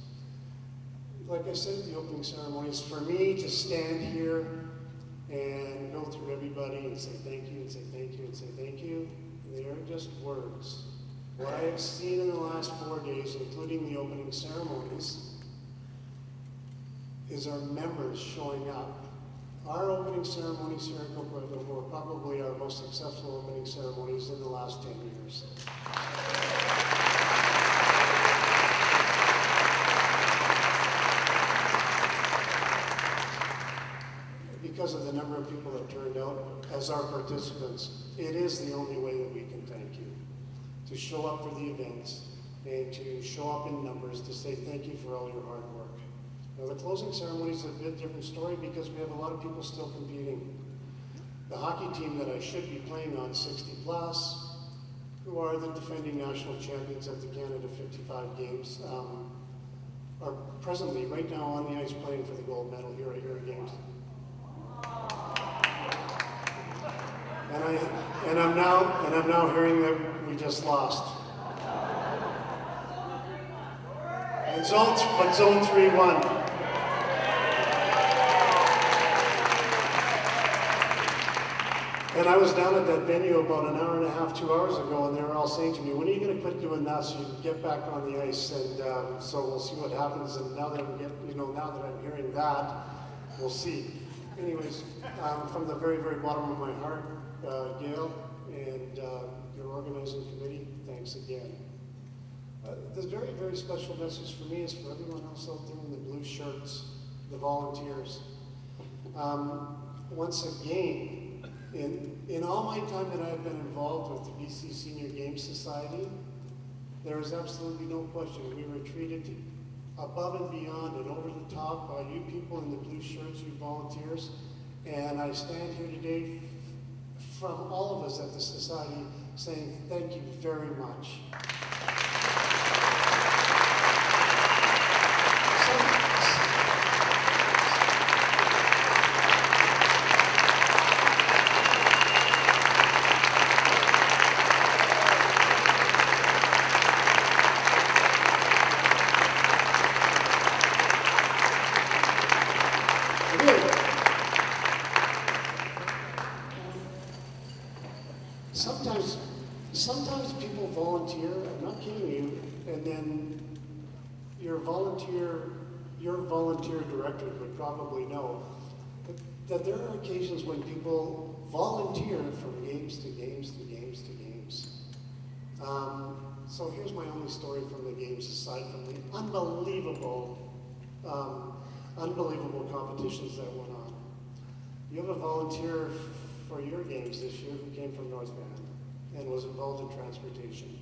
Like I said at the opening ceremonies, for me to stand here and go through everybody and say thank you and say thank you and say thank you, they are just words. What I have seen in the last 4 days, including the opening ceremonies, is our members showing up. Our opening ceremonies here at Coquitlam were probably our most successful opening ceremonies in the last 10 years. Because of the number of people that turned out as our participants, it is the only way that we can thank you. To show up for the events and to show up in numbers to say thank you for all your hard work. Now the closing ceremony is a bit different story because we have a lot of people still competing. The hockey team that I should be playing on, 60 plus, who are the defending national champions at the Canada 55 games, are presently right now on the ice playing for the gold medal here at Euro Games. And I'm now hearing that we just lost. And zone 3 won. And I was down at that venue about an hour and a half, 2 hours ago, and they were all saying to me, when are you going to quit doing that so you can get back on the ice? And so we'll see what happens. And now that I'm hearing that, we'll see. Anyways, from the very, very bottom of my heart, Gail and your organizing committee, thanks again. This very, very special message for me is for everyone else out there in the blue shirts, the volunteers. Once again, in all my time that I've been involved with the BC Senior Games Society, there is absolutely no question we were treated above and beyond and over the top by you people in the blue shirts, you volunteers. And I stand here today from all of us at the Society saying thank you very much. Sometimes people volunteer, I'm not kidding you, and then your volunteer director would probably know that there are occasions when people volunteer from games to games to games to games. So here's my only story from the games, aside from the unbelievable competitions that went on. You have a volunteer for your games this year who came from North Van and was involved in transportation.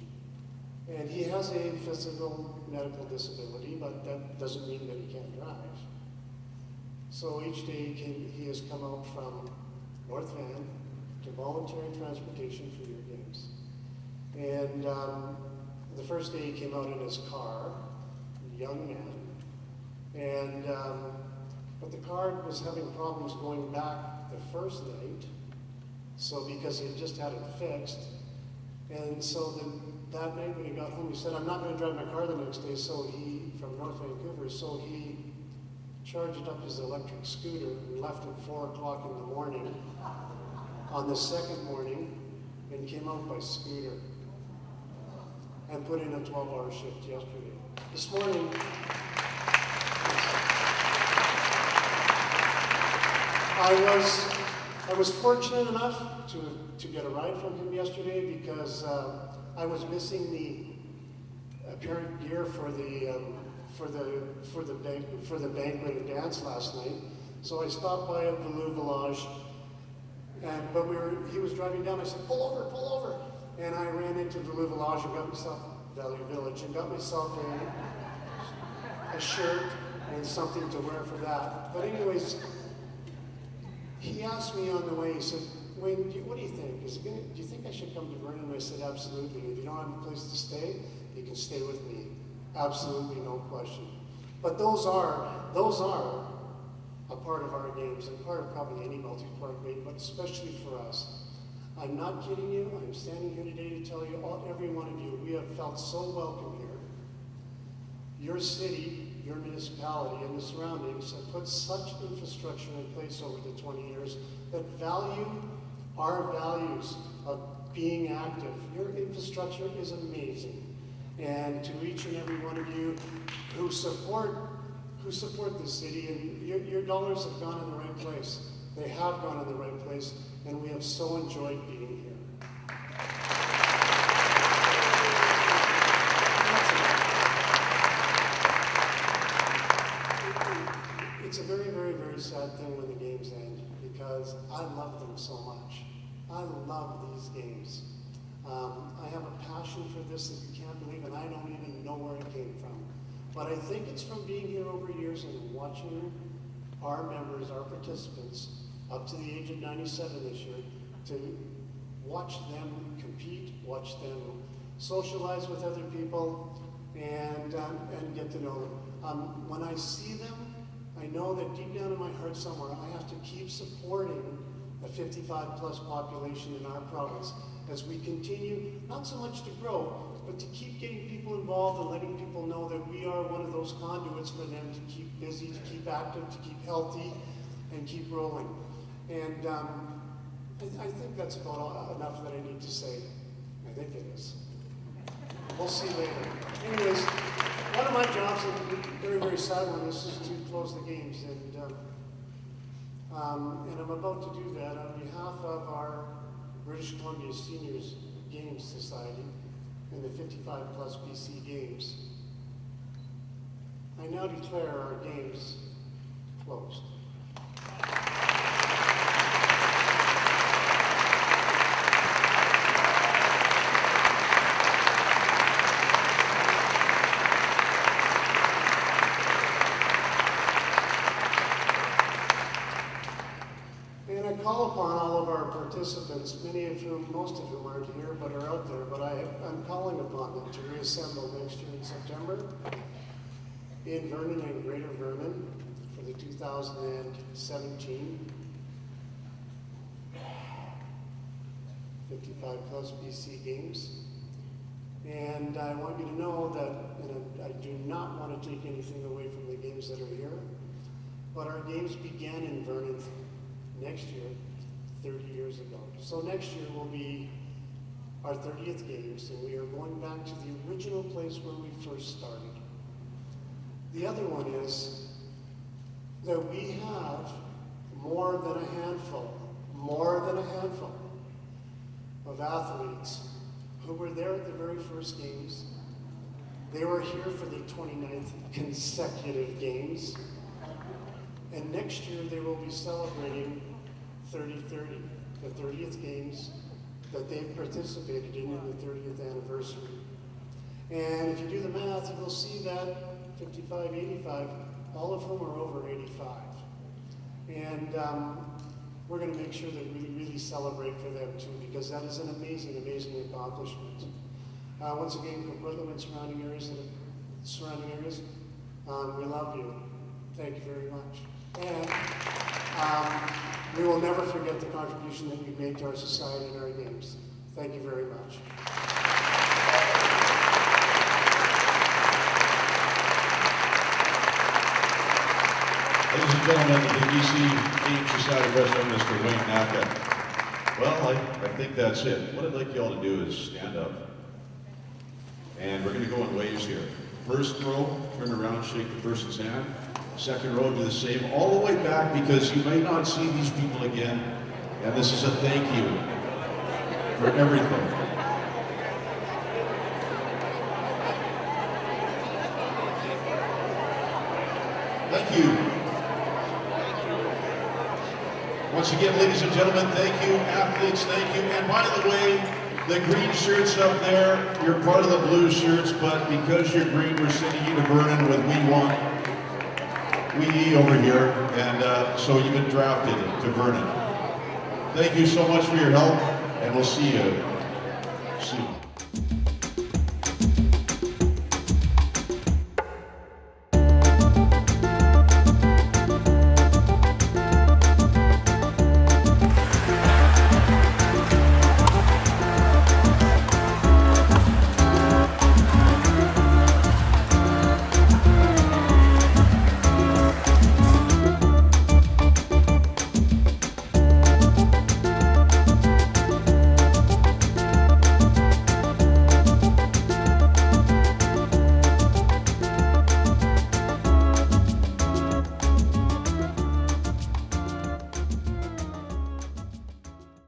And he has a physical medical disability, but that doesn't mean that he can't drive. So each day he has come out from North Van to volunteer transportation for your games. And the first day he came out in his car, young man, and but the car was having problems going back the first night, so because he had just had it fixed, and so that night when he got home, he said, I'm not going to drive my car the next day, so he, from North Vancouver, so he charged up his electric scooter and left at 4 o'clock in the morning on the second morning and came out by scooter and put in a 12-hour shift yesterday. This morning, I was fortunate enough to get a ride from him yesterday because I was missing the apparent gear for the banquet and dance last night. So I stopped by at the Loup Village, but he was driving down. I said, pull over. And I ran into the Loup Village and got myself, Valley Village, and got myself a shirt and something to wear for that. But anyways, he asked me on the way, he said, Wayne, what do you think? Do you think I should come to Vernon? And I said, absolutely. If you don't have a place to stay, you can stay with me. Absolutely, no question. But those are a part of our games and part of probably any multi-sport game, but especially for us. I'm not kidding you. I'm standing here today to tell you, every one of you, we have felt so welcome here. Your city, your municipality, and the surroundings have put such infrastructure in place over the 20 years that value our values of being active. Your infrastructure is amazing. And to each and every one of you who support the city, and your dollars have gone in the right place. They have gone in the right place, and we have so enjoyed being here. It's a very, very, very sad thing when the games end, because I love them so much. I love these games. I have a passion for this that you can't believe, and I don't even know where it came from. But I think it's from being here over years and watching our members, our participants, up to the age of 97 this year, to watch them compete, watch them socialize with other people, and get to know them. When I see them, I know that deep down in my heart somewhere, I have to keep supporting the 55-plus population in our province as we continue, not so much to grow, but to keep getting people involved and letting people know that we are one of those conduits for them to keep busy, to keep active, to keep healthy, and keep rolling. And I think that's about enough that I need to say. I think it is. We'll see later. Anyways, one of my jobs, and a very, very sad one, is to close the games. And I'm about to do that on behalf of our British Columbia Seniors Games Society and the 55-plus BC Games. I now declare our games closed. And I call upon all of our participants, most of whom aren't here but are out there, but I'm calling upon them to reassemble next year in September in Vernon and Greater Vernon for the 2017 55-plus BC Games. And I want you to know that, and I do not want to take anything away from the games that are here, but our games began in Vernon next year, 30 years ago. So next year will be our 30th games, and we are going back to the original place where we first started. The other one is that we have more than a handful of athletes who were there at the very first games. They were here for the 29th consecutive games. And next year they will be celebrating 30-30, the 30th games that they've participated in the 30th anniversary. And if you do the math, you will see that 55, 85, all of whom are over 85. And we're going to make sure that we really celebrate for them too, because that is an amazing, amazing accomplishment. Once again, Coquitlam and surrounding areas, we love you. Thank you very much. And we will never forget the contribution that you've made to our society and our games. Thank you very much. Ladies and gentlemen of the BC Game Society President, Mr. Wayne Naka. Well, I think that's it. What I'd like you all to do is stand up. And we're going to go in waves here. First row, turn around, shake the person's hand. Second row, do the same. All the way back, because you may not see these people again. And this is a thank you for everything. Thank you. Once again, ladies and gentlemen, thank you. Athletes, thank you. And by the way, the green shirts up there, you're part of the blue shirts, but because you're green, we're sending you to Vernon with We Want We over here. And so you've been drafted to Vernon. Thank you so much for your help, and we'll see you soon.